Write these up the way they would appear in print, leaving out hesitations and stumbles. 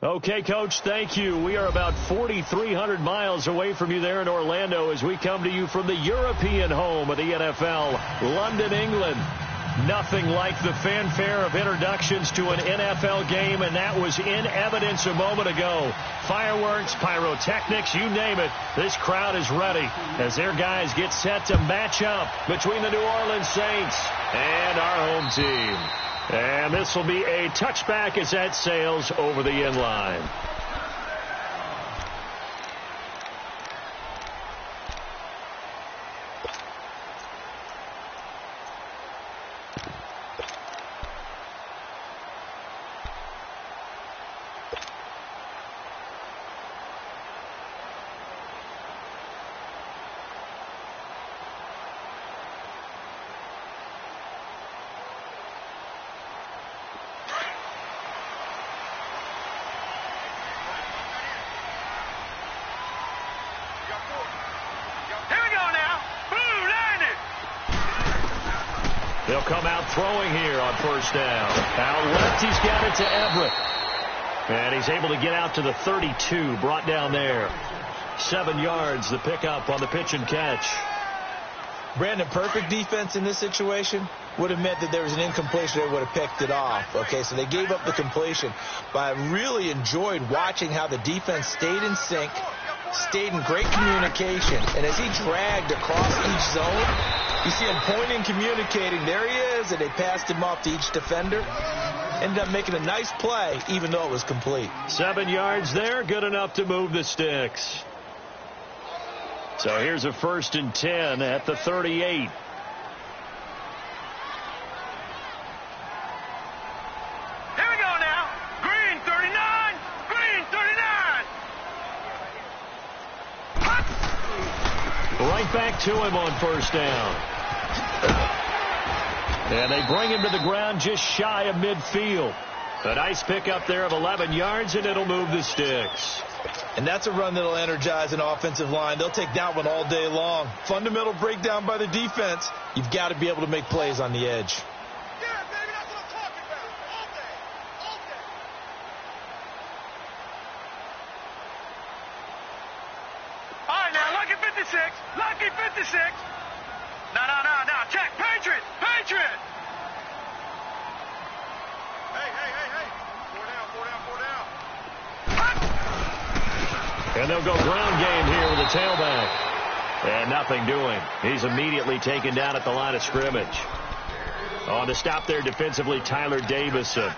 Okay, Coach, thank you. We are about 4,300 miles away from you there in Orlando as we come to you from the European home of the NFL, London, England. Nothing like the fanfare of introductions to an NFL game, and that was in evidence a moment ago. Fireworks, pyrotechnics, you name it. This crowd is ready as their guys get set to match up between the New Orleans Saints and our home team. And this will be a touchback as that sails over the end line. They'll come out throwing here on first down. Out left, he's got it to Everett. And he's able to get out to the 32, brought down there. 7 yards, the pickup on the pitch and catch. Brandon, perfect defense in this situation would have meant that there was an incompletion. They would have picked it off. Okay, so they gave up the completion. But I really enjoyed watching how the defense stayed in sync, stayed in great communication. And as he dragged across each zone, you see him pointing, communicating. There he is, and they passed him off to each defender. Ended up making a nice play, even though it was complete. 7 yards there, good enough to move the sticks. So here's a 1st and 10 at the 38. Right back to him on 1st down. And they bring him to the ground just shy of midfield. A nice pickup there of 11 yards, and it'll move the sticks. And that's a run that'll energize an offensive line. They'll take that one all day long. Fundamental breakdown by the defense. You've got to be able to make plays on the edge. Yeah, baby, that's what I'm talking about. All day. All day. All right, now, lucky 56. Lucky 56. No. Check. Patriot. Hey. 4 down. And they'll go ground game here with the tailback. And nothing doing. He's immediately taken down at the line of scrimmage. On to stop there defensively, Tyler Davison.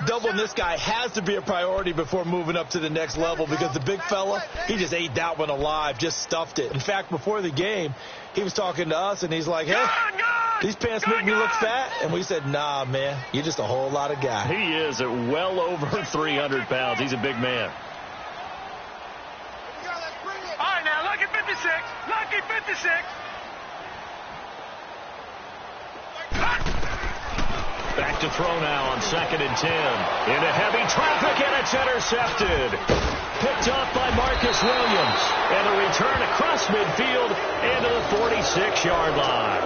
Doubling this guy has to be a priority before moving up to the next level because the big fella, he just ate that one alive, just stuffed it. In fact, before the game, he was talking to us, and he's like, hey, these pants make me look fat. And we said, nah, man, you're just a whole lot of guy. He is at well over 300 pounds. He's a big man. All right, now, lucky 56. Lucky 56. Back to throw now on 2nd and 10. Into heavy traffic, and it's intercepted. Picked off by Marcus Williams. And a return across midfield into the 46-yard line.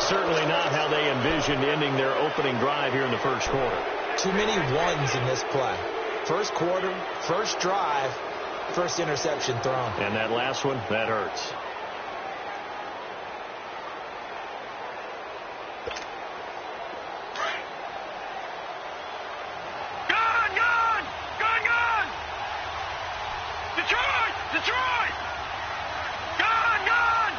Certainly not how they envisioned ending their opening drive here in the first quarter. Too many ones in this play. First quarter, first drive, first interception thrown. And that last one, that hurts. Detroit! Gone!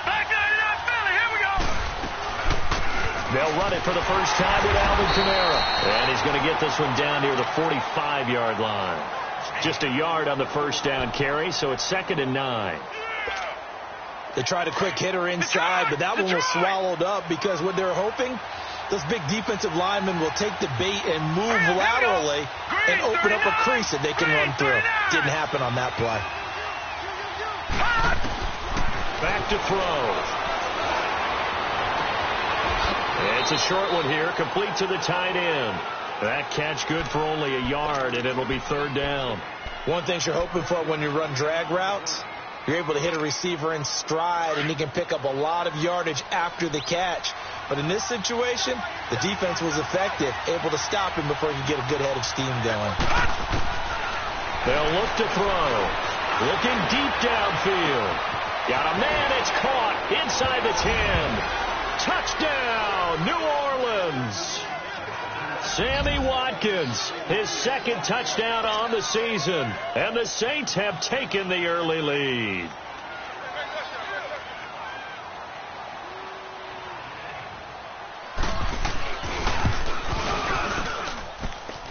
Back 99 Philly, here we go! They'll run it for the first time with Alvin Kamara. And he's going to get this one down near the 45-yard line. Just a yard on the first down carry, so it's 2nd and 9. They tried a quick hitter inside, but that one was swallowed up because what they're hoping, those big defensive linemen will take the bait and move laterally and open up a crease that they can run through. Didn't happen on that play. Back to throw. It's a short one here, complete to the tight end. That catch good for only a yard, and it'll be 3rd down. One thing you're hoping for when you run drag routes, you're able to hit a receiver in stride, and he can pick up a lot of yardage after the catch. But in this situation, the defense was effective, able to stop him before he could get a good head of steam going. They'll look to throw. Looking deep downfield. Got a man, it's caught inside the 10. Touchdown, New Orleans. Sammy Watkins, his 2nd touchdown on the season. And the Saints have taken the early lead.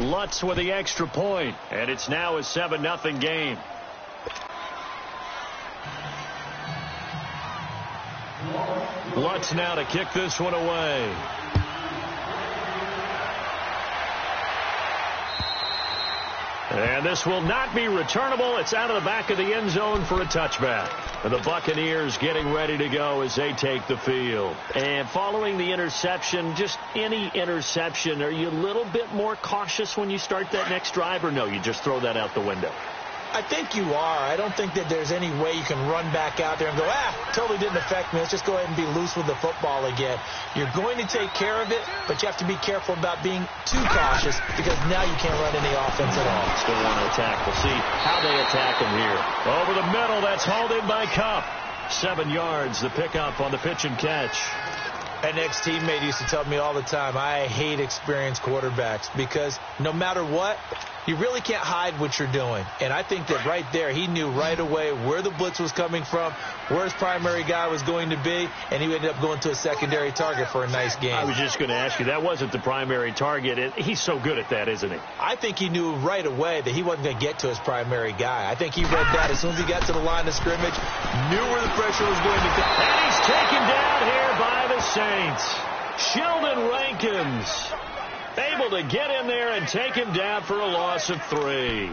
Lutz with the extra point, and it's now a 7-0 game. Lutz now to kick this one away. And this will not be returnable. It's out of the back of the end zone for a touchback. And the Buccaneers getting ready to go as they take the field. And following the interception, just any interception, are you a little bit more cautious when you start that next drive, or no, you just throw that out the window? I think you are. I don't think that there's any way you can run back out there and go, totally didn't affect me. Let's just go ahead and be loose with the football again. You're going to take care of it, but you have to be careful about being too cautious because now you can't run any offense at all. Still want to attack. We'll see how they attack him here. Over the middle, that's hauled in by Kupp. 7 yards, the pickup on the pitch and catch. An ex-teammate used to tell me all the time, I hate experienced quarterbacks because no matter what, you really can't hide what you're doing. And I think that right there, he knew right away where the blitz was coming from, where his primary guy was going to be, and he ended up going to a secondary target for a nice game. I was just going to ask you, that wasn't the primary target. He's so good at that, isn't he? I think he knew right away that he wasn't going to get to his primary guy. I think he read that as soon as he got to the line of scrimmage, knew where the pressure was going to be. And he's taken down here by the Saints. Sheldon Rankins able to get in there and take him down for a loss of 3.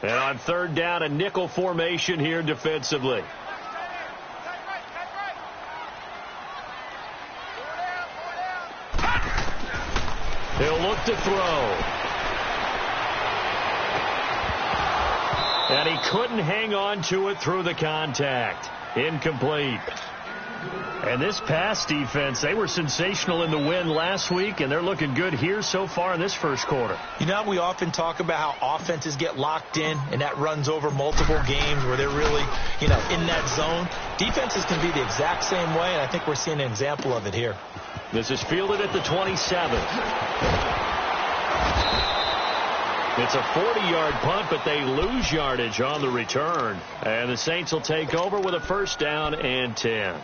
And on third down, a nickel formation here defensively. He'll look to throw. And he couldn't hang on to it through the contact. Incomplete. And this pass defense, they were sensational in the win last week, and they're looking good here so far in this first quarter. You know, we often talk about how offenses get locked in, and that runs over multiple games where they're really, in that zone. Defenses can be the exact same way, and I think we're seeing an example of it here. This is fielded at the 27. It's a 40-yard punt, but they lose yardage on the return. And the Saints will take over with a first down and 10.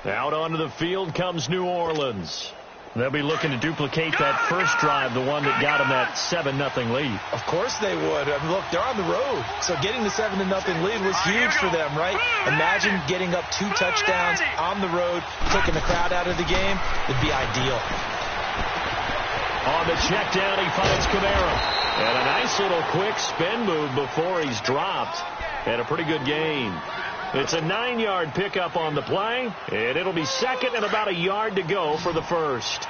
Out onto the field comes New Orleans. They'll be looking to duplicate that first drive, the one that got them that 7-0 lead. Of course they would. I mean, look, they're on the road. So getting the 7-0 lead was huge for them, right? Imagine getting up 2 touchdowns on the road, taking the crowd out of the game. It'd be ideal. On the check down, he finds Kamara. And a nice little quick spin move before he's dropped. And a pretty good gain. It's a 9-yard pickup on the play, and it'll be second and about a yard to go for the first.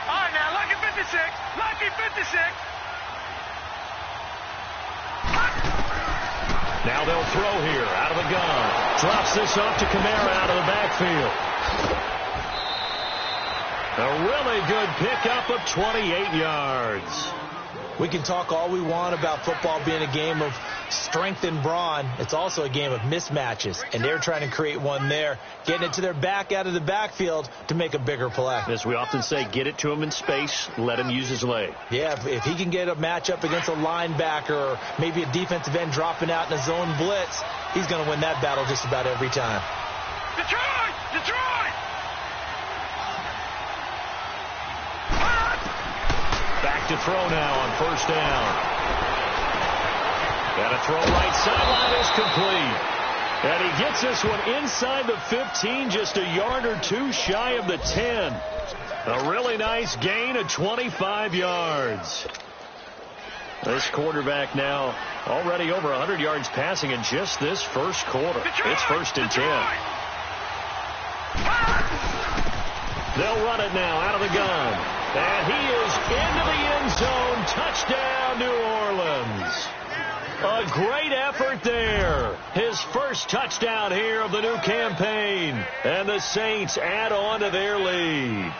All right, now, lucky 56. Lucky 56. Now they'll throw here out of the gun. Drops this off to Kamara out of the backfield. A really good pickup of 28 yards. We can talk all we want about football being a game of strength and brawn. It's also a game of mismatches, and they're trying to create one there, getting it to their back out of the backfield to make a bigger play. As we often say, get it to him in space, let him use his leg. Yeah, if he can get a matchup against a linebacker or maybe a defensive end dropping out in a zone blitz, he's going to win that battle just about every time. Detroit! Detroit! Back to throw now on first down. And a throw right sideline is complete. And he gets this one inside the 15, just a yard or two shy of the 10. A really nice gain of 25 yards. This quarterback now already over 100 yards passing in just this first quarter. It's first and 10. They'll run it now out of the gun. And he is into the end zone. Touchdown, New Orleans. A great effort there. His first touchdown here of the new campaign. And the Saints add on to their lead.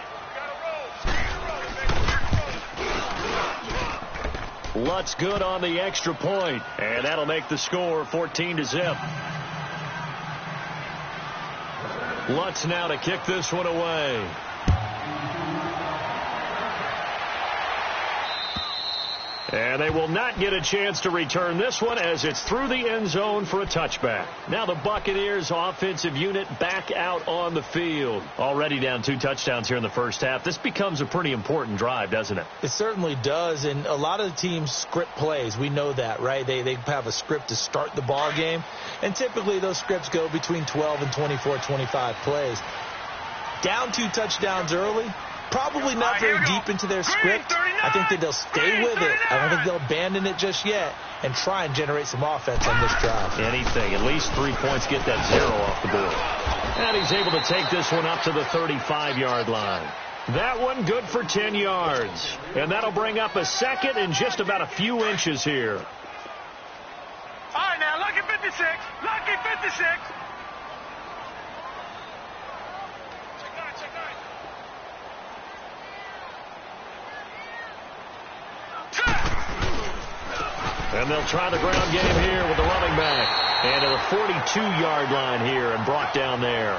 Lutz good on the extra point. And that'll make the score 14-0. Lutz now to kick this one away. And they will not get a chance to return this one as it's through the end zone for a touchback. Now the Buccaneers offensive unit back out on the field. Already down 2 touchdowns here in the first half. This becomes a pretty important drive, doesn't it? It certainly does, and a lot of the teams script plays. We know that, right? They have a script to start the ball game, and typically those scripts go between 12 and 24, 25 plays. Down 2 touchdowns early, Probably not very deep into their script. I think that they'll stay with it. I don't think they'll abandon it just yet and try and generate some offense on this drive. Anything. At least 3 points, get that 0 off the board. And he's able to take this one up to the 35-yard line. That one good for 10 yards. And that'll bring up a second and just about a few inches here. All right, now, lucky 56. Lucky 56. And they'll try the ground game here with the running back. And to the 42-yard line here and brought down there.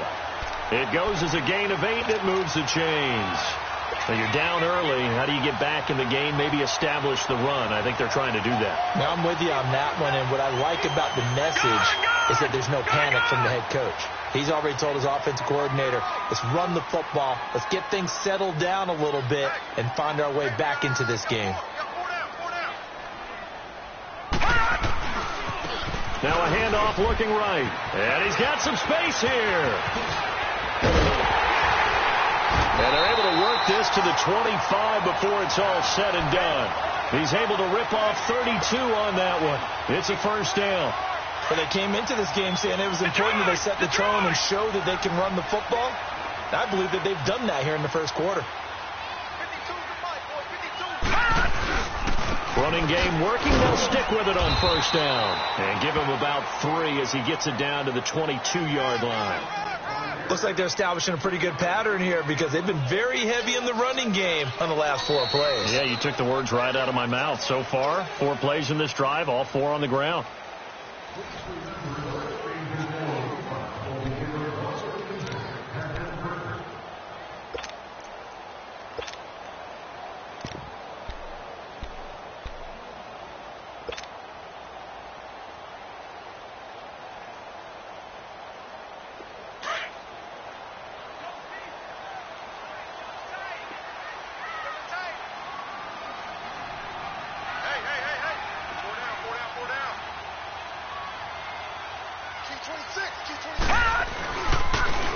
It goes as a gain of 8. It moves the chains. So you're down early. How do you get back in the game? Maybe establish the run. I think they're trying to do that. Now, I'm with you on that one. And what I like about the message is that there's no panic from the head coach. He's already told his offensive coordinator, let's run the football. Let's get things settled down a little bit and find our way back into this game. Now a handoff looking right. And he's got some space here. And they're able to work this to the 25 before it's all said and done. He's able to rip off 32 on that one. It's a first down. But they came into this game saying it was important that they set the tone and show that they can run the football. I believe that they've done that here in the first quarter. Running game working. They'll stick with it on first down. And give him about 3 as he gets it down to the 22-yard line. Looks like they're establishing a pretty good pattern here because they've been very heavy in the running game on the last 4 plays. Yeah, you took the words right out of my mouth. So far, 4 plays in this drive, all 4 on the ground.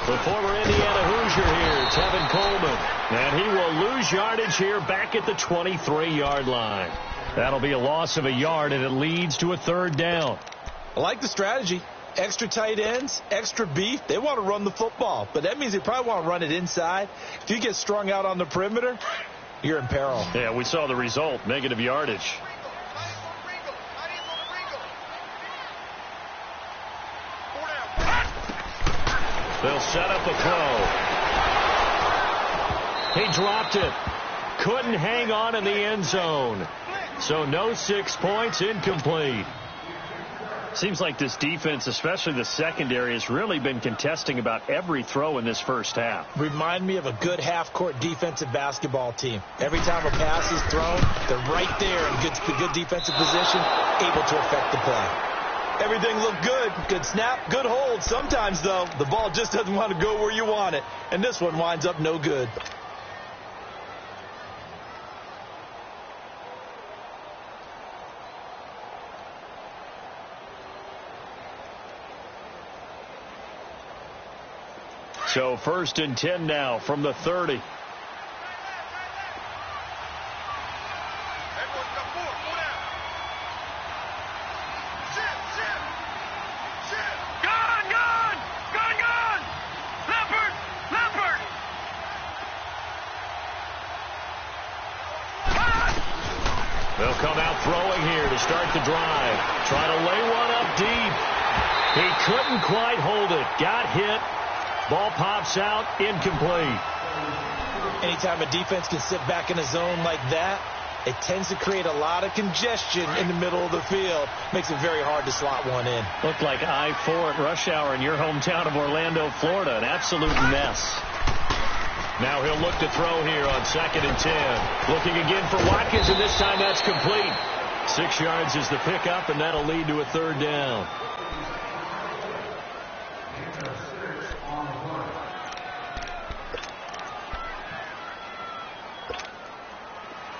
The former Indiana Hoosier here, Tevin Coleman. And he will lose yardage here back at the 23-yard line. That'll be a loss of a yard, and it leads to a third down. I like the strategy. Extra tight ends, extra beef. They want to run the football, but that means they probably want to run it inside. If you get strung out on the perimeter, you're in peril. Yeah, we saw the result, negative yardage. They'll set up a throw. He dropped it. Couldn't hang on in the end zone. So no 6 points, incomplete. Seems like this defense, especially the secondary, has really been contesting about every throw in this first half. Remind me of a good half-court defensive basketball team. Every time a pass is thrown, they're right there in good defensive position, able to affect the play. Everything looked good. Good snap, good hold. Sometimes, though, the ball just doesn't want to go where you want it. And this one winds up no good. So 1st and 10 now from the 30. They'll come out throwing here to start the drive. Try to lay one up deep. He couldn't quite hold it. Got hit. Ball pops out. Incomplete. Anytime a defense can sit back in a zone like that, it tends to create a lot of congestion in the middle of the field. Makes it very hard to slot one in. Looked like I-4 at rush hour in your hometown of Orlando, Florida. An absolute mess. Now he'll look to throw here on 2nd and 10. Looking again for Watkins, and this time that's complete. 6 yards is the pickup, and that'll lead to a third down.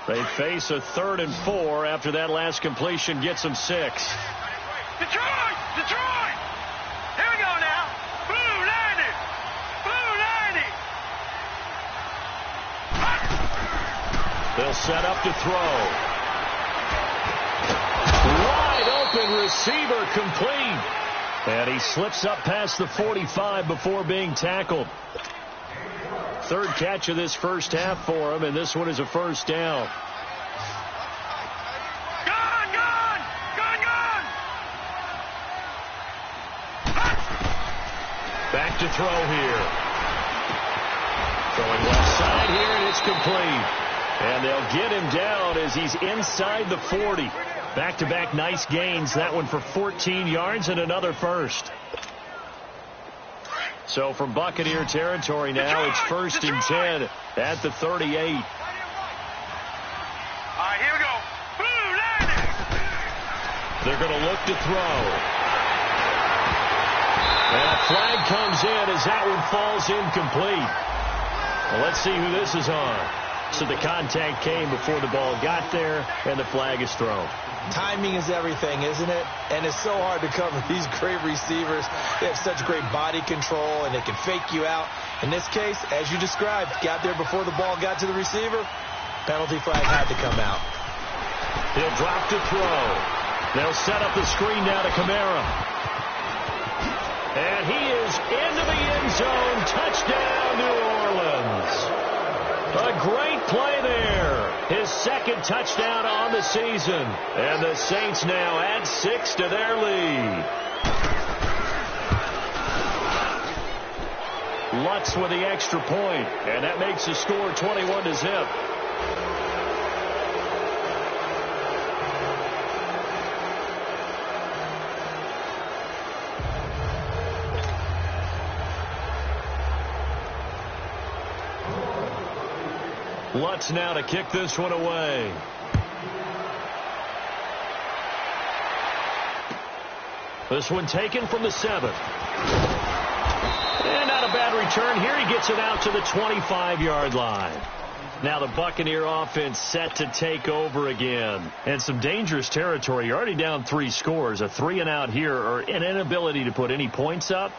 They face a 3rd and 4 after that last completion gets them 6. Detroit! Detroit! Here we go now. Blue 90! Blue 90! They'll set up to throw. Wide open receiver complete. And he slips up past the 45 before being tackled. Third catch of this first half for him, and this one is a first down. Back to throw here. Throwing left side here, and it's complete. And they'll get him down as he's inside the 40. Back-to-back nice gains. That one for 14 yards and another first. So from Buccaneer territory now, it's 1st and 10 at the 38. All right, here we go. Blue landing. They're going to look to throw. And a flag comes in as that one falls incomplete. Well, let's see who this is on. So the contact came before the ball got there, and the flag is thrown. Timing is everything, isn't it? And it's so hard to cover these great receivers. They have such great body control, and they can fake you out. In this case, as you described, got there before the ball got to the receiver. Penalty flag had to come out. He'll drop to throw. They'll set up the screen now to Kamara. And he is into the end zone. Touchdown, New Orleans. A great play there. His second touchdown on the season. And the Saints now add 6 to their lead. Lutz with the extra point, and that makes the score 21-0. Lutz now to kick this one away. This one taken from the 7. And not a bad return here. He gets it out to the 25-yard line. Now the Buccaneer offense set to take over again. And some dangerous territory. You're already down 3 scores. A 3-and-out here, or an inability to put any points up.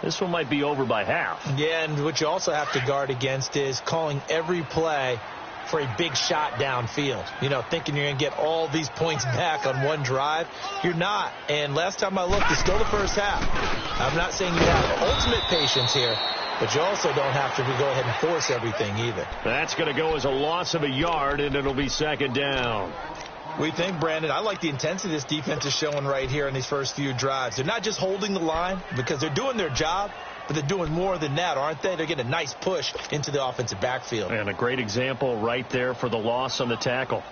This one might be over by half. Yeah, and what you also have to guard against is calling every play for a big shot downfield. You know, thinking you're going to get all these points back on one drive. You're not. And last time I looked, it's still the first half. I'm not saying you have ultimate patience here, but you also don't have to go ahead and force everything either. That's going to go as a loss of a yard, and it'll be 2nd down. We think, Brandon, I like the intensity this defense is showing right here in these first few drives. They're not just holding the line because they're doing their job, but they're doing more than that, aren't they? They're getting a nice push into the offensive backfield. And a great example right there for the loss on the tackle.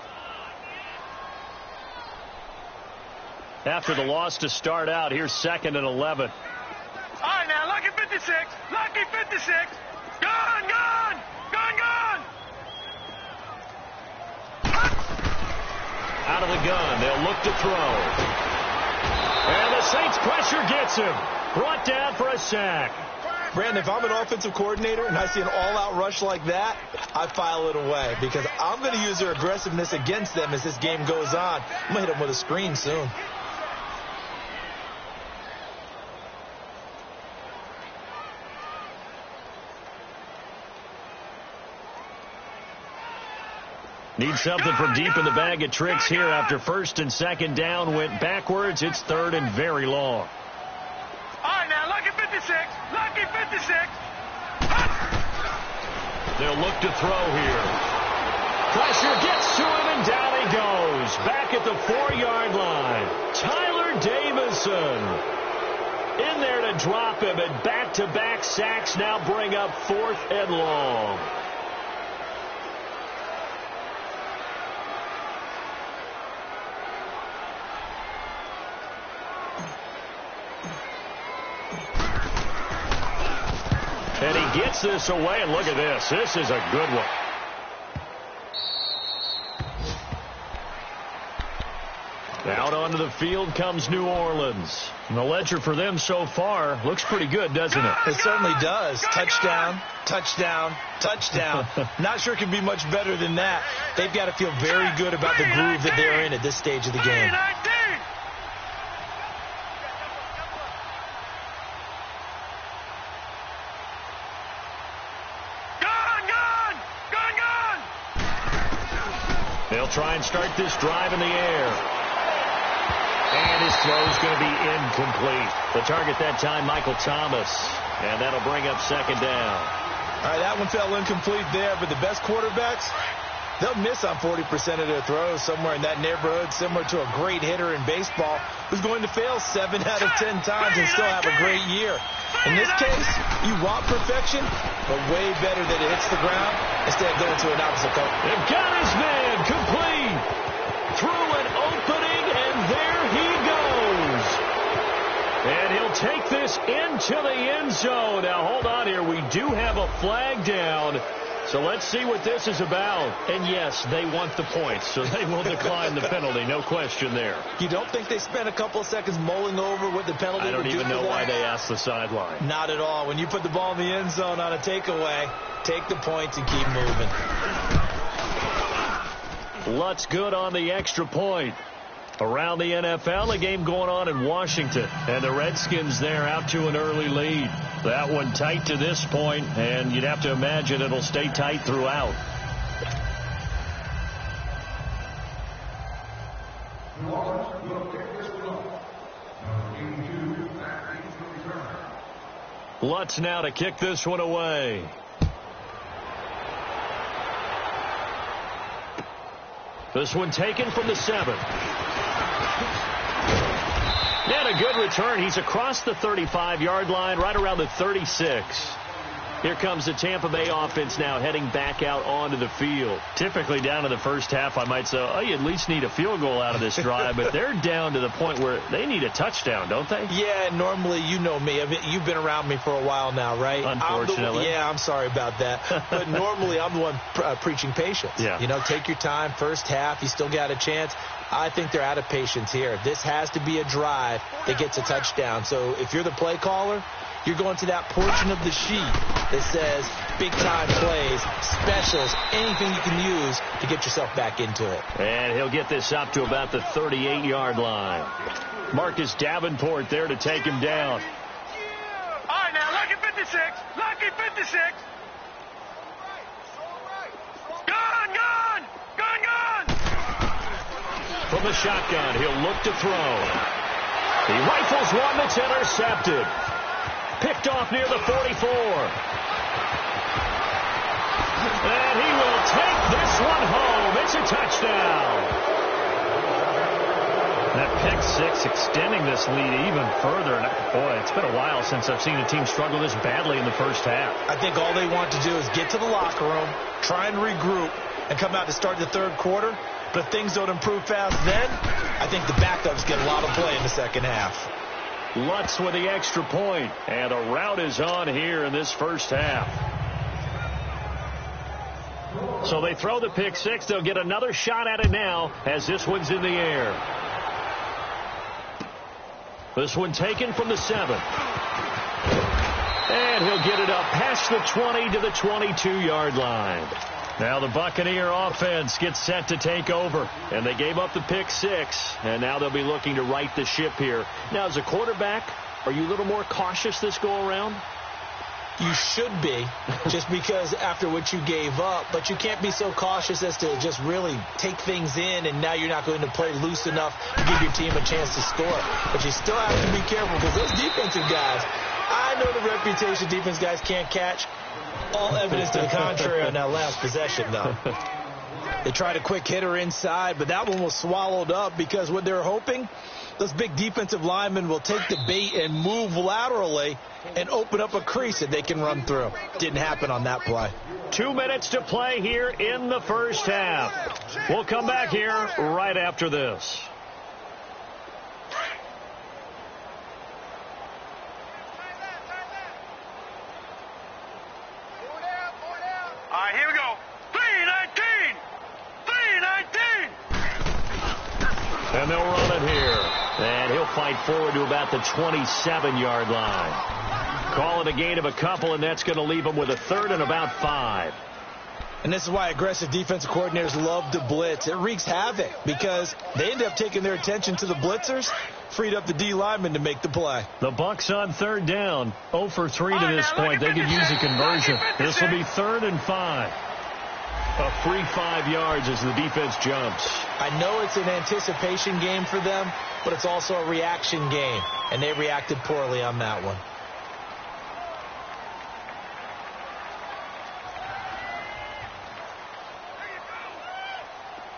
After the loss to start out, here's 2nd and 11. All right, now, lucky 56. Lucky 56. Gone, gone. Gone, gone. Out of the gun, they'll look to throw. And the Saints pressure gets him. Brought down for a sack. Brandon, if I'm an offensive coordinator and I see an all-out rush like that, I file it away because I'm going to use their aggressiveness against them as this game goes on. I'm going to hit them with a screen soon. Need something from deep in the bag of tricks here after 1st and 2nd down went backwards. It's 3rd and very long. All right, now, lucky 56. Lucky 56. They'll look to throw here. Pressure gets to him, and down he goes. Back at the 4-yard line. Tyler Davison in there to drop him, and back-to-back sacks now bring up 4th and long. And he gets this away, and look at this. This is a good one. Out onto the field comes New Orleans. And the ledger for them so far looks pretty good, doesn't it? It certainly does. Touchdown, touchdown, touchdown. Not sure it can be much better than that. They've got to feel very good about the groove that they're in at this stage of the game. try and start this drive in the air. And his throw is going to be incomplete. The target that time, Michael Thomas. And that'll bring up second down. All right, that one fell incomplete there, but the best quarterbacks, they'll miss on 40% of their throws, somewhere in that neighborhood, similar to a great hitter in baseball who's going to fail 7 out of 10 times and still have a great year. In this case, you want perfection, but way better that it hits the ground instead of going to an obstacle. They've got his man complete. Through an opening, and there he goes. And he'll take this into the end zone. Now, hold on here. We do have a flag down. So let's see what this is about. And, yes, they want the points, so they will decline the penalty. No question there. You don't think they spent a couple of seconds mulling over what the penalty I don't would do even know for why that? they asked the sideline. Not at all. When you put the ball in the end zone on a takeaway, take the points and keep moving. Lutz good on the extra point. Around the NFL, a game going on in Washington. And the Redskins there out to an early lead. That one tight to this point, and you'd have to imagine it'll stay tight throughout. Lutz now to kick this one away. This one taken from the 7. And a good return. He's across the 35-yard line, right around the 36. Here comes the Tampa Bay offense now heading back out onto the field. Typically down to the first half, I might say, oh, you at least need a field goal out of this drive. But they're down to the point where they need a touchdown, don't they? Yeah, normally, you know me. You've been around me for a while now, right? Unfortunately. I'm sorry about that. But normally, I'm the one preaching patience. Yeah. You know, take your time. First half, you still got a chance. I think they're out of patience here. This has to be a drive that gets a touchdown. So if you're the play caller, you're going to that portion of the sheet that says big-time plays, specials, anything you can use to get yourself back into it. And he'll get this up to about the 38-yard line. Marcus Davenport there to take him down. All right, now, lucky 56. Lucky 56. Gun, gun! Gun, gun! From the shotgun, he'll look to throw. He rifles one that's intercepted. Picked off near the 44. And he will take this one home. It's a touchdown. That pick six extending this lead even further. And boy, it's been a while since I've seen a team struggle this badly in the first half. I think all they want to do is get to the locker room, try and regroup, and come out to start the third quarter. But if things don't improve fast then, I think the backups get a lot of play in the second half. Lutz with the extra point, and a rout is on here in this first half. So they throw the pick six. They'll get another shot at it now as this one's in the air. This one taken from the 7. And he'll get it up past the 20 to the 22-yard line. Now the Buccaneer offense gets set to take over. And they gave up the pick six. And now they'll be looking to right the ship here. Now, as a quarterback, are you a little more cautious this go-around? You should be, just because after what you gave up. But you can't be so cautious as to just really take things in, and now you're not going to play loose enough to give your team a chance to score. But you still have to be careful because those defensive guys, I know the reputation defense guys can't catch. All evidence to the contrary on that last possession, though. They tried a quick hitter inside, but that one was swallowed up because what they're hoping, those big defensive linemen will take the bait and move laterally and open up a crease that they can run through. Didn't happen on that play. 2 minutes to play here in the first half. We'll come back here right after this. All right, here we go. 319! 319! And they'll run it here. And he'll fight forward to about the 27-yard line. Call it a gain of a couple, and that's going to leave them with a third and about 5. And this is why aggressive defensive coordinators love to blitz. It wreaks havoc because they end up taking their attention to the blitzers, freed up the D lineman to make the play. The Bucs on third down. 0 for 3 to this point. They could use a conversion. This will be 3rd and 5. A free 5 yards as the defense jumps. I know it's an anticipation game for them, but it's also a reaction game, and they reacted poorly on that one.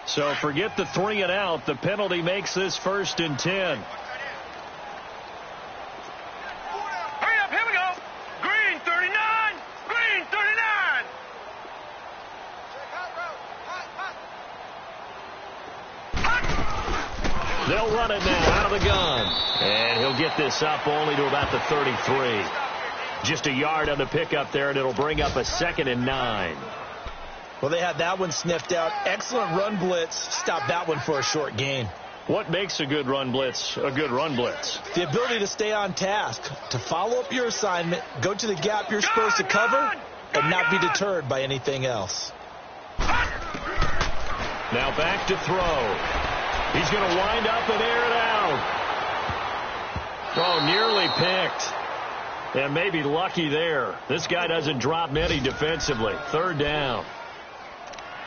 So forget the 3 and out. The penalty makes this 1st and 10. Hurry up, here we go. Green 39. Green 39. They'll run it now out of the gun. And he'll get this up only to about the 33. Just a yard on the pickup there, and it'll bring up a 2nd and 9. Well, they had that one sniffed out. Excellent run blitz. Stopped that one for a short gain. What makes a good run blitz a good run blitz? The ability to stay on task, to follow up your assignment, go to the gap you're supposed to cover, and not be deterred by anything else. Now back to throw. He's going to wind up and air it out. Oh, nearly picked. And maybe lucky there. This guy doesn't drop many defensively. 3rd down.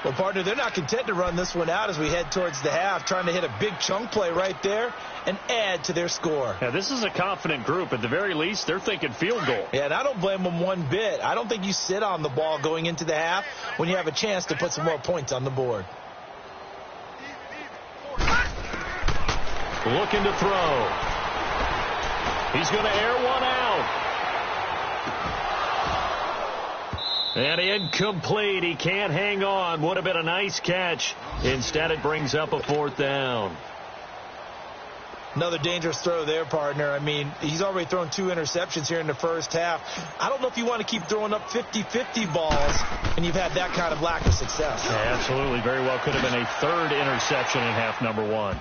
Well, partner, they're not content to run this one out as we head towards the half, trying to hit a big chunk play right there and add to their score. Yeah, this is a confident group. At the very least, they're thinking field goal. Yeah, and I don't blame them one bit. I don't think you sit on the ball going into the half when you have a chance to put some more points on the board. Looking to throw. He's going to air one out. And incomplete. He can't hang on. Would have been a nice catch. Instead, it brings up a 4th down. Another dangerous throw there, partner. I mean, he's already thrown 2 interceptions here in the first half. I don't know if you want to keep throwing up 50-50 balls and you've had that kind of lack of success. Yeah, absolutely. Very well could have been a 3rd interception in half number 1.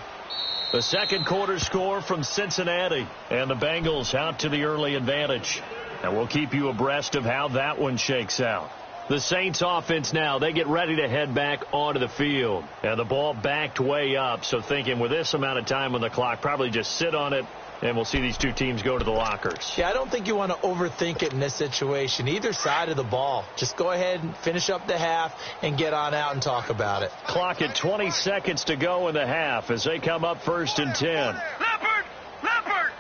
The 2nd quarter score from Cincinnati, and the Bengals out to the early advantage. And we'll keep you abreast of how that one shakes out. The Saints offense now, they get ready to head back onto the field. And the ball backed way up, so thinking with this amount of time on the clock, probably just sit on it, and we'll see these two teams go to the lockers. Yeah, I don't think you want to overthink it in this situation. Either side of the ball. Just go ahead and finish up the half and get on out and talk about it. Clock at 20 seconds to go in the half as they come up 1st and 10. Leopard! Leopard!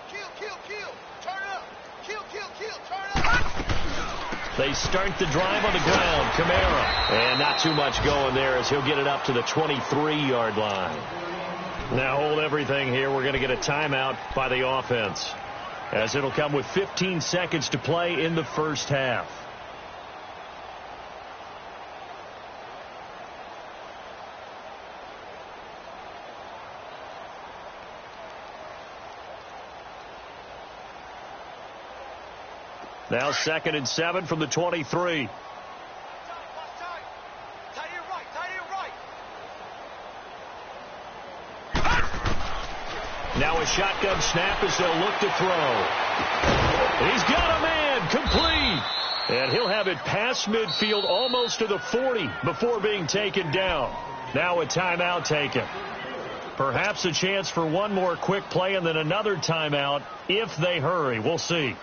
Kill! Turn up! Kill! Turn up! They start the drive on the ground. Kamara. And not too much going there as he'll get it up to the 23-yard line. Now hold everything here. We're going to get a timeout by the offense, as it'll come with 15 seconds to play in the first half. Now 2nd and 7 from the 23. Now a shotgun snap as they'll look to throw. He's got a man, complete. And he'll have it past midfield almost to the 40 before being taken down. Now a timeout taken. Perhaps a chance for one more quick play and then another timeout if they hurry. We'll see.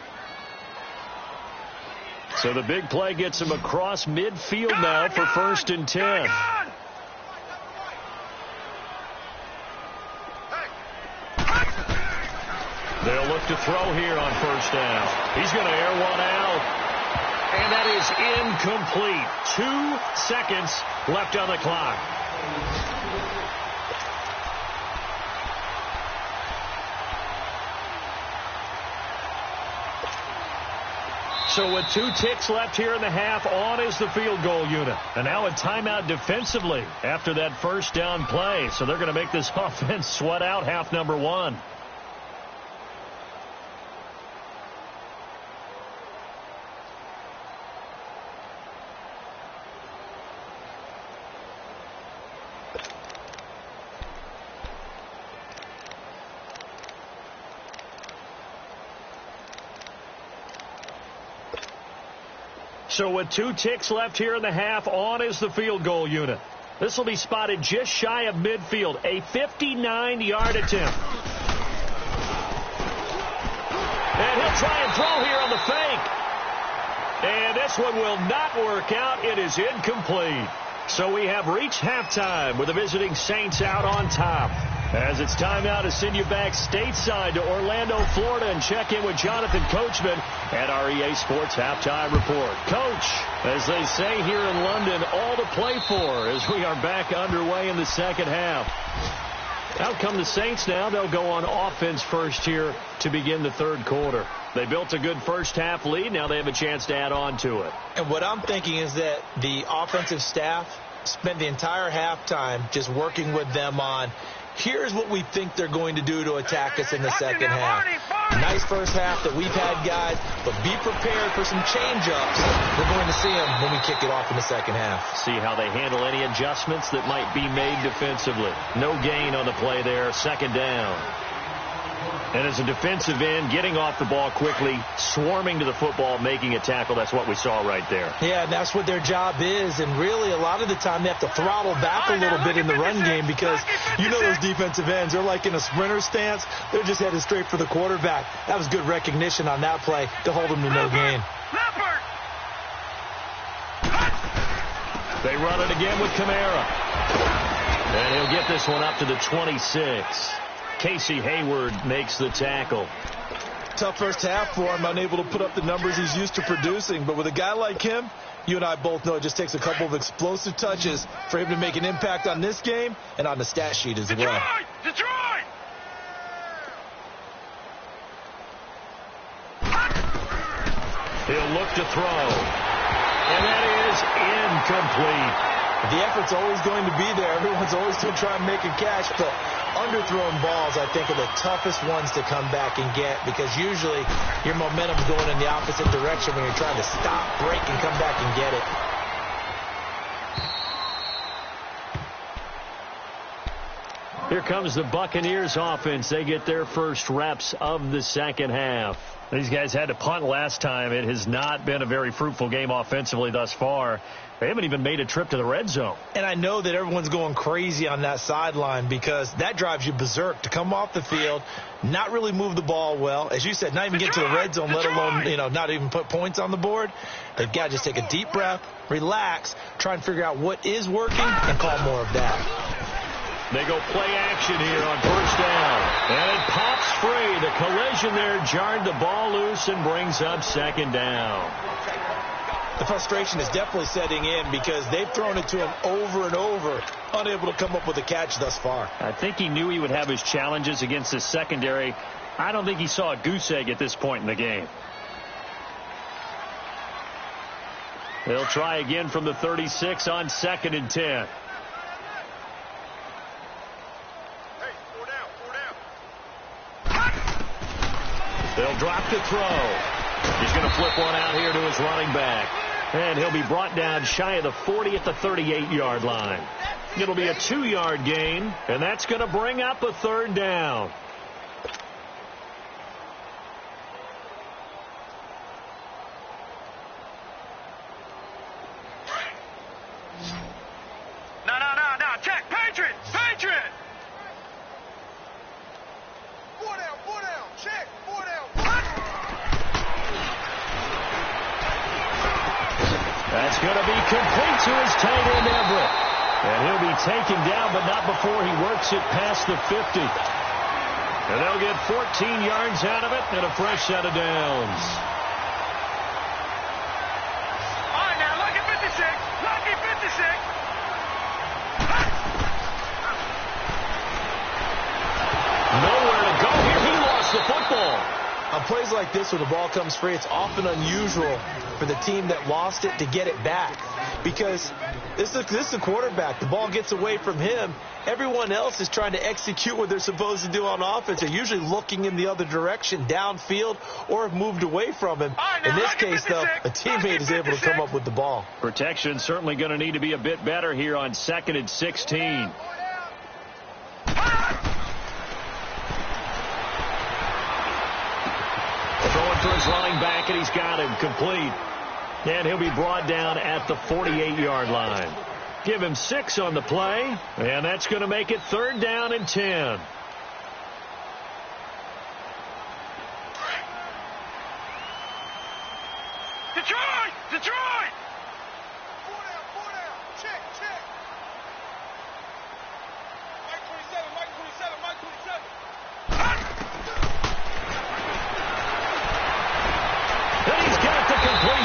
So the big play gets him across midfield now for 1st and 10. They'll look to throw here on 1st down. He's going to air one out. And that is incomplete. 2 seconds left on the clock. So with 2 ticks left here in the half, on is the field goal unit. And now a timeout defensively after that 1st down play. So they're going to make this offense sweat out half number 1. So with 2 ticks left here in the half, on is the field goal unit. This will be spotted just shy of midfield. A 59-yard attempt. And he'll try and throw here on the fake. And this one will not work out. It is incomplete. So we have reached halftime with the visiting Saints out on top. As it's time now to send you back stateside to Orlando, Florida, and check in with Jonathan Coachman at our EA Sports Halftime Report. Coach, as they say here in London, all to play for as we are back underway in the second half. Out come the Saints now. They'll go on offense first here to begin the third quarter. They built a good first half lead. Now they have a chance to add on to it. And what I'm thinking is that the offensive staff spent the entire halftime just working with them on, here's what we think they're going to do to attack us in the second half. Nice first half that we've had, guys, but be prepared for some change-ups. We're going to see them when we kick it off in the second half. See how they handle any adjustments that might be made defensively. No gain on the play there, second down. And as a defensive end, getting off the ball quickly, swarming to the football, making a tackle, that's what we saw right there. Yeah, and that's what their job is. And really, a lot of the time, they have to throttle back a little bit in the run game because you know those defensive ends, they're like in a sprinter stance. They're just headed straight for the quarterback. That was good recognition on that play to hold them to no gain. They run it again with Kamara. And he'll get this one up to the 26. Casey Hayward makes the tackle. Tough first half for him, unable to put up the numbers he's used to producing. But with a guy like him, you and I both know it just takes a couple of explosive touches for him to make an impact on this game and on the stat sheet as well. Detroit! He'll look to throw. And that is incomplete. The effort's always going to be there. Everyone's always going to try and make a catch, but underthrown balls, I think, are the toughest ones to come back and get because usually your momentum's going in the opposite direction when you're trying to stop, break, and come back and get it. Here comes the Buccaneers offense. They get their first reps of the second half. These guys had to punt last time. It has not been a very fruitful game offensively thus far. They haven't even made a trip to the red zone. And I know that everyone's going crazy on that sideline because that drives you berserk to come off the field, not really move the ball well. As you said, not even get to the red zone, let alone, not even put points on the board. They've got to just take a deep breath, relax, try and figure out what is working and call more of that. They go play action here on first down. And it pops free. The collision there jarred the ball loose and brings up second down. The frustration is definitely setting in because they've thrown it to him over and over, unable to come up with a catch thus far. I think he knew he would have his challenges against his secondary. I don't think he saw a goose egg at this point in the game. They'll try again from the 36 on 2nd and 10. They'll drop to throw. He's going to flip one out here to his running back. And he'll be brought down shy of the 40 at the 38-yard line. It'll be a 2-yard gain, and that's going to bring up a third down. No. Check. Patriot. Four down. Check. 4 down. That's going to be complete to his tight end, Everett. And he'll be taken down, but not before he works it past the 50. And they'll get 14 yards out of it and a fresh set of downs. All right, now, lucky 56. Lucky 56. Nowhere to go here. He lost the football. On plays like this, when the ball comes free, it's often unusual for the team that lost it to get it back. Because this is a quarterback. The ball gets away from him. Everyone else is trying to execute what they're supposed to do on offense. They're usually looking in the other direction, downfield, or have moved away from him. In this case, though, a teammate is able to come up with the ball. Protection certainly going to need to be a bit better here on 2nd and 16. Throwing for his running back, and he's got him complete. And he'll be brought down at the 48-yard line. Give him 6 on the play, and that's going to make it 3rd down and 10. Detroit!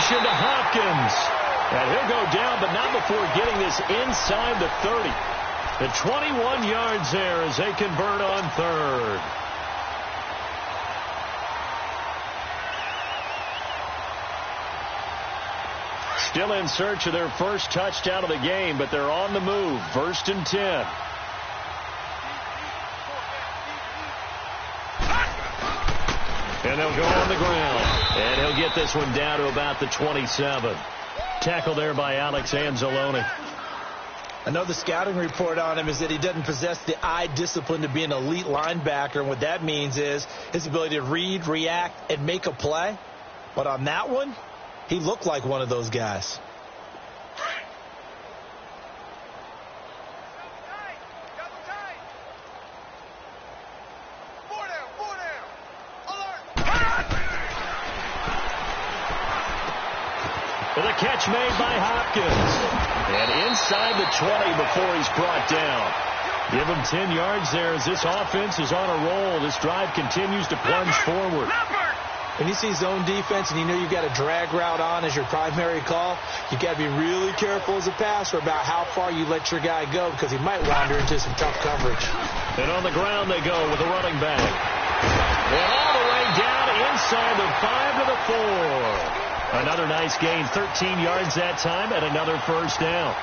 Completion to Hopkins. And he'll go down, but not before getting this inside the 30. The 21 yards there as they convert on third. Still in search of their first touchdown of the game, but they're on the move. 1st and 10. And they'll go on the ground. And he'll get this one down to about the 27. Tackle there by Alex Anzalone. I know the scouting report on him is that he doesn't possess the eye discipline to be an elite linebacker. And what that means is his ability to read, react, and make a play. But on that one, he looked like one of those guys. The catch made by Hopkins. And inside the 20 before he's brought down. Give him 10 yards there as this offense is on a roll. This drive continues to plunge forward. When you see zone defense and you know you've got a drag route on as your primary call, you've got to be really careful as a passer about how far you let your guy go because he might wander into some tough coverage. And on the ground they go with a running back. And all the way down inside the 5 to the 4. Another nice gain, 13 yards that time, and another first down.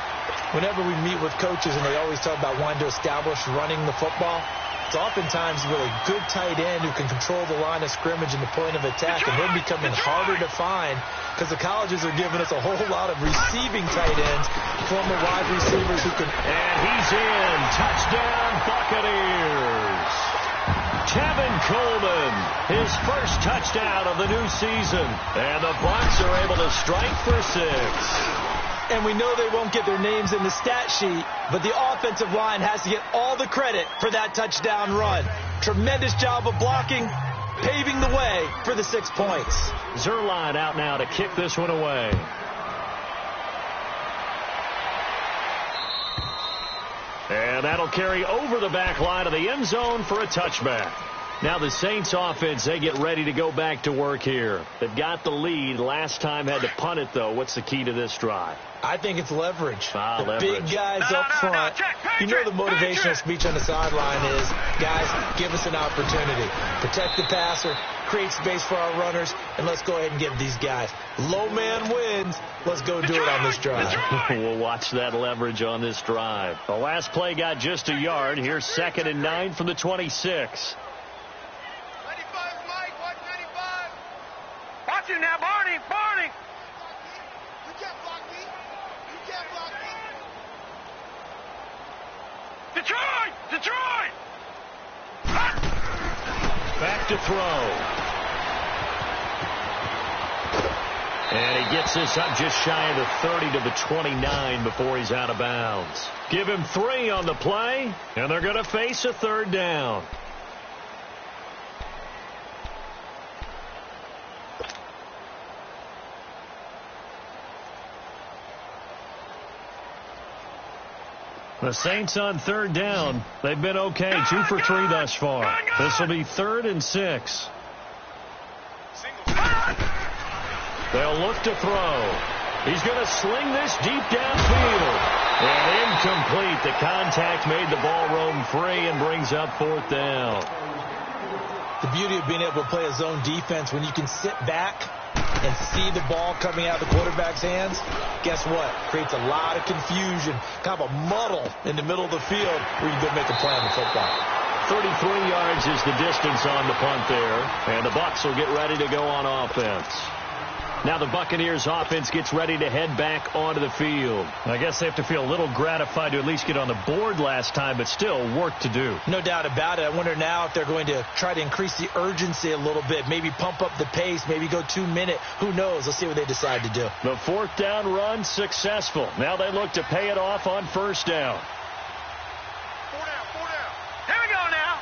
Whenever we meet with coaches and they always talk about wanting to establish running the football, it's oftentimes with a good tight end who can control the line of scrimmage and the point of attack, and they're becoming harder to find because the colleges are giving us a whole lot of receiving tight ends, former wide receivers who can... And he's in. Touchdown, Buccaneers. Tevin Coleman, his first touchdown of the new season. And the Bucs are able to strike for 6. And we know they won't get their names in the stat sheet, but the offensive line has to get all the credit for that touchdown run. Tremendous job of blocking, paving the way for the 6 points. Zuerlein out now to kick this one away. And that'll carry over the back line of the end zone for a touchback. Now the Saints offense, they get ready to go back to work here. They've got the lead. Last time had to punt it, though. What's the key to this drive? I think it's leverage. Leverage. Big guys up front. You know the motivational speech on the sideline is, guys, give us an opportunity. Protect the passer, create space for our runners, and let's go ahead and give these guys. Low man wins. Let's go do it on this drive. We'll watch that leverage on this drive. The last play got just a yard. Here's 2nd and 9 from the 26. Watch him now, Barney. Barney. You can't block me. You can't block me. Detroit! Detroit! Back to throw. And he gets this up just shy of the 30 to the 29 before he's out of bounds. Give him 3 on the play, and they're going to face a 3rd down. The Saints on 3rd down. They've been okay. 2 for 3 thus far. This will be 3rd and 6. They'll look to throw. He's going to sling this deep downfield. And incomplete. The contact made the ball roam free and brings up 4th down. The beauty of being able to play a zone defense when you can sit back and see the ball coming out of the quarterback's hands, guess what? Creates a lot of confusion, kind of a muddle in the middle of the field where you can go make a play on the football. 33 yards is the distance on the punt there, and the Bucs will get ready to go on offense. Now the Buccaneers offense gets ready to head back onto the field. I guess they have to feel a little gratified to at least get on the board last time, but still work to do. No doubt about it. I wonder now if they're going to try to increase the urgency a little bit, maybe pump up the pace, maybe go 2-minute. Who knows? Let's see what they decide to do. The 4th down run successful. Now they look to pay it off on 1st down. 4 down, 4 down. Here we go now.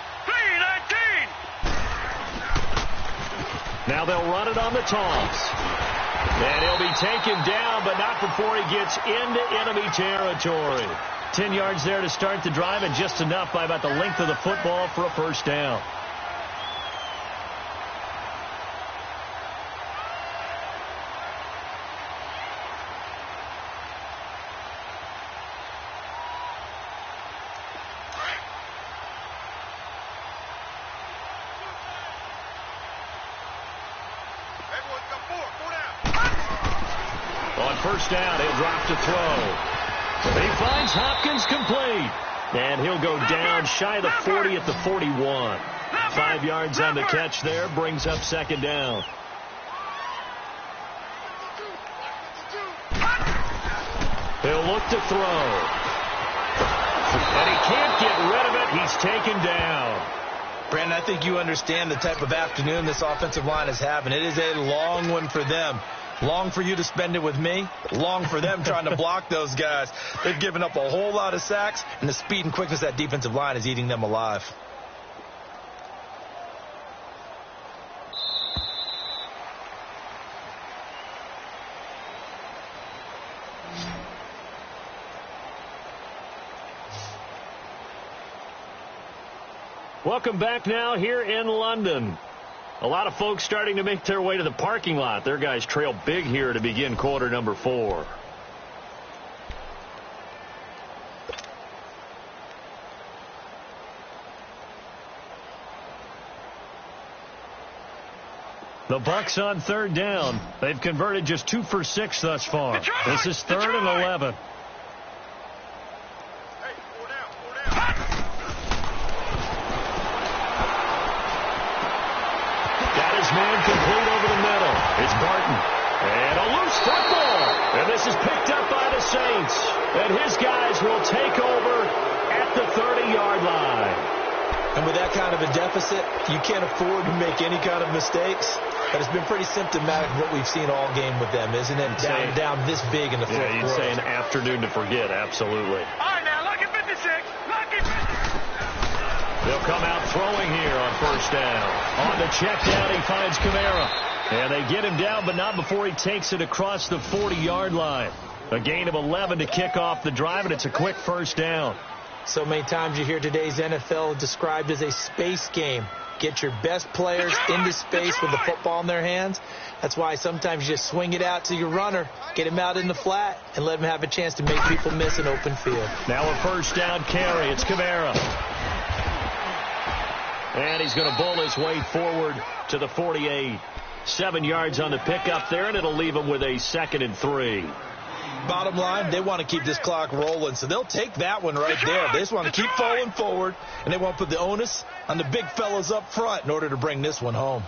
3-19. Now they'll run it on the toss. And he'll be taken down, but not before he gets into enemy territory. 10 yards there to start the drive, and just enough by about the length of the football for a 1st down. first down. He'll drop to throw. He finds Hopkins complete. And he'll go down shy of the 40 at the 41. 5 yards on the catch there. Brings up second down. He'll look to throw. And he can't get rid of it. He's taken down. Brandon, I think you understand the type of afternoon this offensive line is having. It is a long one for them. Long for you to spend it with me. Long for them trying to block those guys. They've given up a whole lot of sacks, and the speed and quickness of that defensive line is eating them alive. Welcome back now here in London. A lot of folks starting to make their way to the parking lot. Their guys trail big here to begin quarter number 4. The Bucs on third down. They've converted just 2 for 6 thus far. This is 3rd and 11. Man complete over the middle. It's Barton. And a loose football. And this is picked up by the Saints. And his guys will take over at the 30-yard line. And with that kind of a deficit, you can't afford to make any kind of mistakes. But it's been pretty symptomatic of what we've seen all game with them, isn't it? Down this big in the fourth quarter. Yeah, you'd say an afternoon to forget. Absolutely. All right, now, lucky 56. Lucky 56. They'll come out throwing here on first down. On the check down, he finds Kamara. And they get him down, but not before he takes it across the 40-yard line. A gain of 11 to kick off the drive, and it's a quick first down. So many times you hear today's NFL described as a space game. Get your best players into space with the football in their hands. That's why sometimes you just swing it out to your runner, get him out in the flat, and let him have a chance to make people miss an open field. Now a first down carry. It's Kamara. And he's going to bull his way forward to the 48. 7 yards on the pickup there, and it'll leave him with a 2nd and 3. Bottom line, they want to keep this clock rolling, so they'll take that one right there. They just want to keep falling forward, and they want to put the onus on the big fellas up front in order to bring this one home.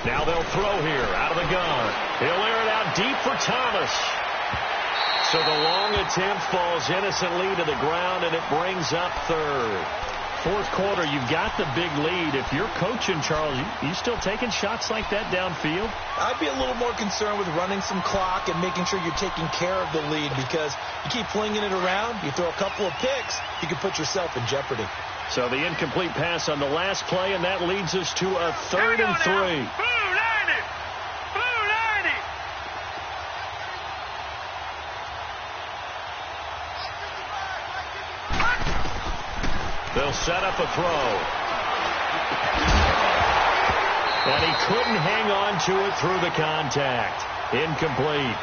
Now they'll throw here out of the gun. He'll air it out deep for Thomas. So the long attempt falls innocently to the ground, and it brings up 3rd. Fourth quarter, you've got the big lead. If you're coaching, Charles, you still taking shots like that downfield? I'd be a little more concerned with running some clock and making sure you're taking care of the lead, because you keep flinging it around, you throw a couple of picks, you can put yourself in jeopardy. So the incomplete pass on the last play, and that leads us to a 3rd and 3. Blue 90! Blue 90! They'll set up a throw. And he couldn't hang on to it through the contact. Incomplete.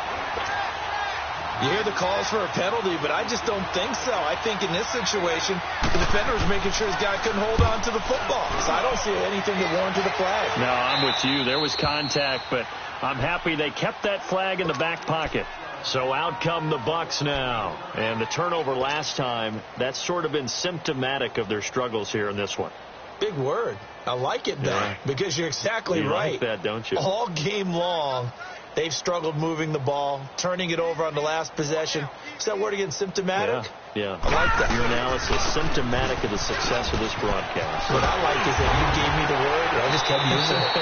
You hear the calls for a penalty, but I just don't think so. I think in this situation, the defender was making sure his guy couldn't hold on to the football. So I don't see anything that warranted a flag. No, I'm with you. There was contact, but I'm happy they kept that flag in the back pocket. So out come the Bucs now. And the turnover last time, that's sort of been symptomatic of their struggles here in this one. Big word. I like it, though, because you're exactly right. You like that, don't you? All game long, they've struggled moving the ball, turning it over on the last possession. Is that word again, symptomatic? Yeah. I like that. Your analysis, symptomatic of the success of this broadcast. What I like is that you gave me the word, and I just kept using it.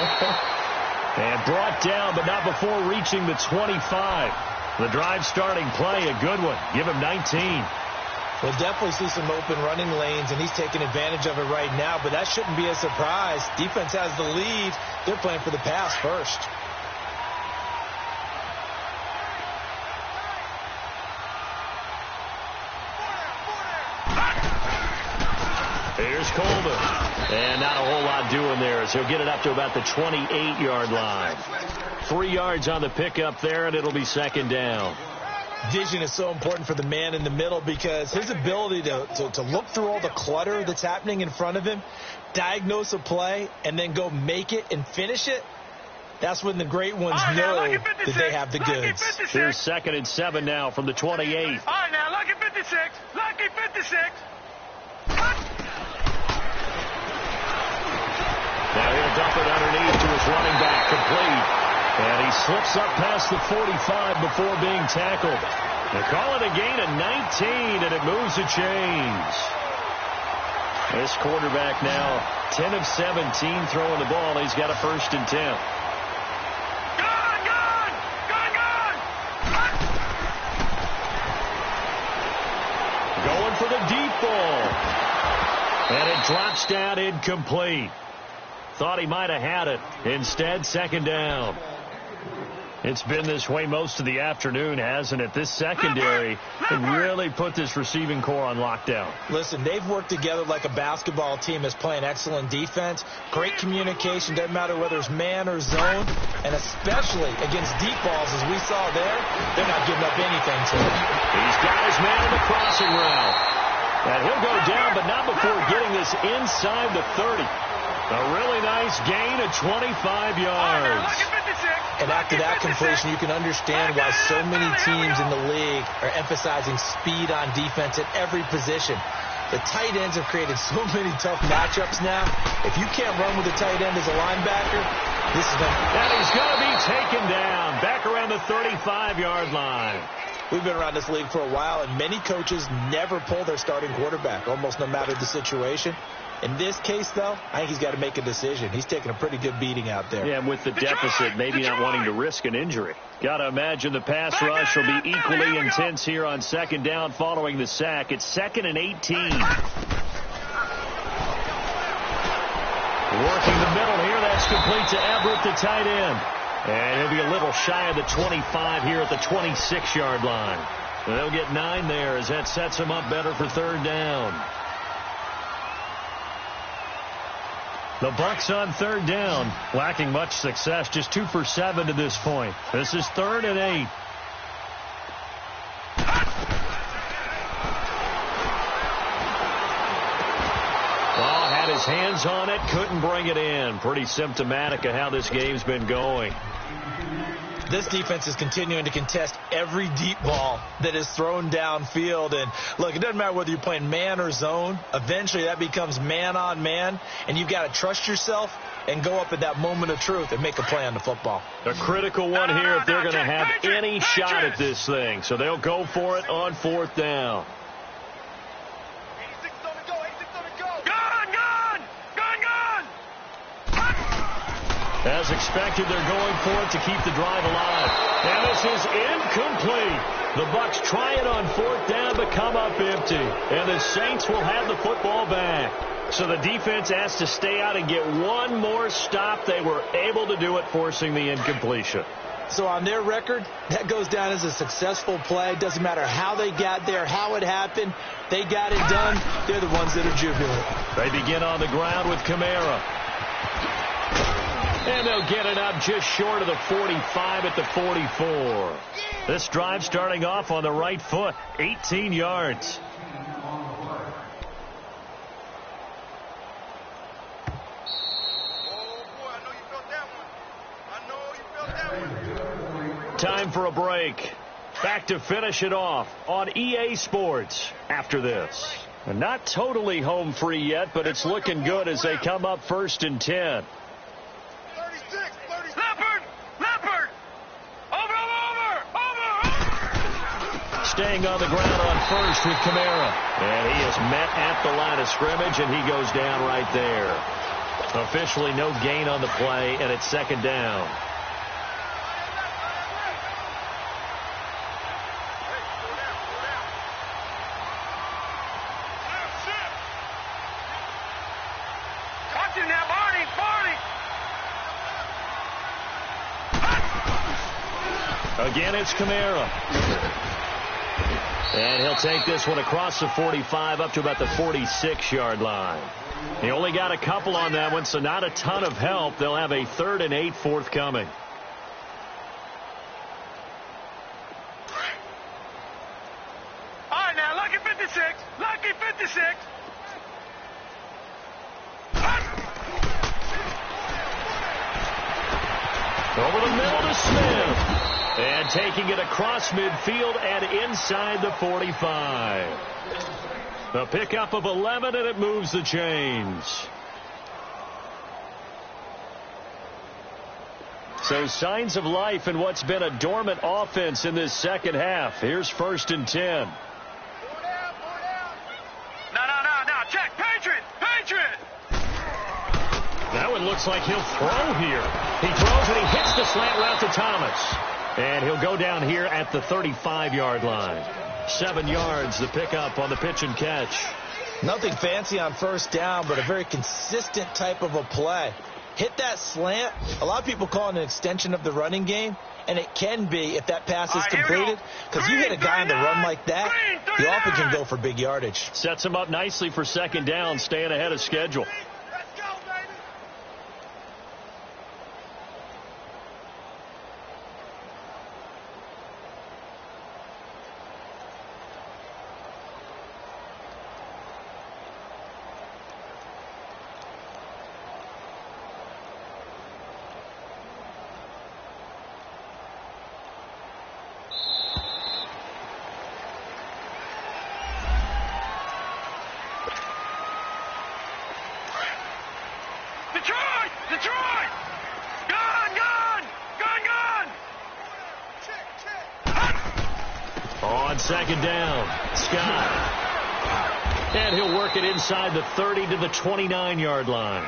And brought down, but not before reaching the 25. The drive starting play, a good one. Give him 19. We'll definitely see some open running lanes, and he's taking advantage of it right now, but that shouldn't be a surprise. Defense has the lead. They're playing for the pass first. Here's Coleman. And not a whole lot doing there as he'll get it up to about the 28-yard line. 3 yards on the pickup there, and it'll be second down. Vision is so important for the man in the middle because his ability to look through all the clutter that's happening in front of him, diagnose a play, and then go make it and finish it, that's when the great ones know that they have the goods. Here's 2nd and 7 now from the 28. All right, now, lucky 56. Lucky 56. Now he'll dump it underneath to his running back, complete. And he slips up past the 45 before being tackled. They call it a gain of 19, and it moves the chains. This quarterback now 10 of 17 throwing the ball. He's got a 1st and 10. Going for the deep ball. And it drops down incomplete. Thought he might have had it. Instead, 2nd down. It's been this way most of the afternoon, hasn't it? This secondary can really put this receiving core on lockdown. Listen, they've worked together like a basketball team is playing excellent defense. Great communication. Doesn't matter whether it's man or zone. And especially against deep balls, as we saw there, they're not giving up anything to him. He's got his man in the crossing route. And he'll go down, but not before getting this inside the 30. A really nice gain of 25 yards. And after that completion, you can understand why so many teams in the league are emphasizing speed on defense at every position. The tight ends have created so many tough matchups now. If you can't run with a tight end as a linebacker, this is going to... And he's going to be taken down back around the 35-yard line. We've been around this league for a while, and many coaches never pull their starting quarterback, almost no matter the situation. In this case, though, I think he's got to make a decision. He's taking a pretty good beating out there. Yeah, and with the deficit, maybe not wanting to risk an injury. Got to imagine the pass rush will be equally intense here on 2nd down following the sack. It's 2nd and 18. Working the middle here. That's complete to Everett, the tight end. And he'll be a little shy of the 25 here at the 26-yard line. And they'll get 9 there as that sets him up better for 3rd down. The Bucs on 3rd down, lacking much success, just 2 for 7 to this point. This is 3rd and 8. Well, had his hands on it, couldn't bring it in. Pretty symptomatic of how this game's been going. This defense is continuing to contest every deep ball that is thrown downfield. And, look, it doesn't matter whether you're playing man or zone. Eventually, that becomes man on man, and you've got to trust yourself and go up at that moment of truth and make a play on the football. A critical one here if they're going to have any shot at this thing. So they'll go for it on 4th down. As expected, they're going for it to keep the drive alive. And this is incomplete. The Bucs try it on 4th down, but come up empty. And the Saints will have the football back. So the defense has to stay out and get one more stop. They were able to do it, forcing the incompletion. So on their record, that goes down as a successful play. Doesn't matter how they got there, how it happened. They got it done. They're the ones that are jubilant. They begin on the ground with Kamara. And they'll get it up just short of the 45 at the 44. This drive starting off on the right foot, 18 yards. Time for a break. Back to finish it off on EA Sports after this. And not totally home free yet, but it's looking good as they come up 1st and 10. Leopard! Over! Staying on the ground on 1st with Kamara. And he is met at the line of scrimmage, and he goes down right there. Officially no gain on the play, and it's 2nd down. Again, it's Kamara. And he'll take this one across the 45 up to about the 46-yard line. He only got a couple on that one, so not a ton of help. They'll have a 3rd and 8 forthcoming. 56. Lucky 56. Over the middle to Smith. And taking it across midfield and inside the 45. A pickup of 11, and it moves the chains. So signs of life in what's been a dormant offense in this second half. Here's 1st and 10. No. Check. Patriot. That one looks like he'll throw here. He throws and he hits the slant route to Thomas. And he'll go down here at the 35-yard line. 7 yards, the pickup on the pitch and catch. Nothing fancy on 1st down, but a very consistent type of a play. Hit that slant. A lot of people call it an extension of the running game, and it can be if that pass is completed. Because you hit a guy on the run like that, you often can go for big yardage. Sets him up nicely for 2nd down, staying ahead of schedule. Let's go, baby. Detroit! Gun! On 2nd down, Scott. And he'll work it inside the 30 to the 29-yard line.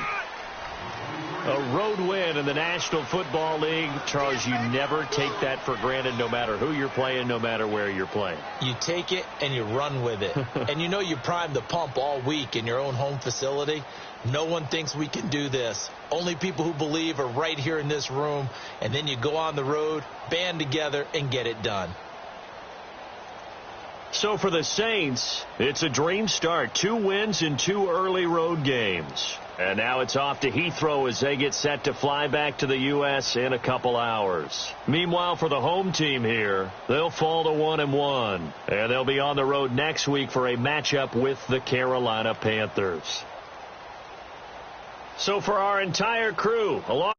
A road win in the National Football League. Charles, you never take that for granted, no matter who you're playing, no matter where you're playing. You take it and you run with it. And you know you primed the pump all week in your own home facility. No one thinks we can do this. Only people who believe are right here in this room. And then you go on the road, band together, and get it done. So for the Saints, it's a dream start. 2 wins in 2 early road games. And now it's off to Heathrow as they get set to fly back to the U.S. in a couple hours. Meanwhile, for the home team here, they'll fall to 1-1. And they'll be on the road next week for a matchup with the Carolina Panthers. So for our entire crew, along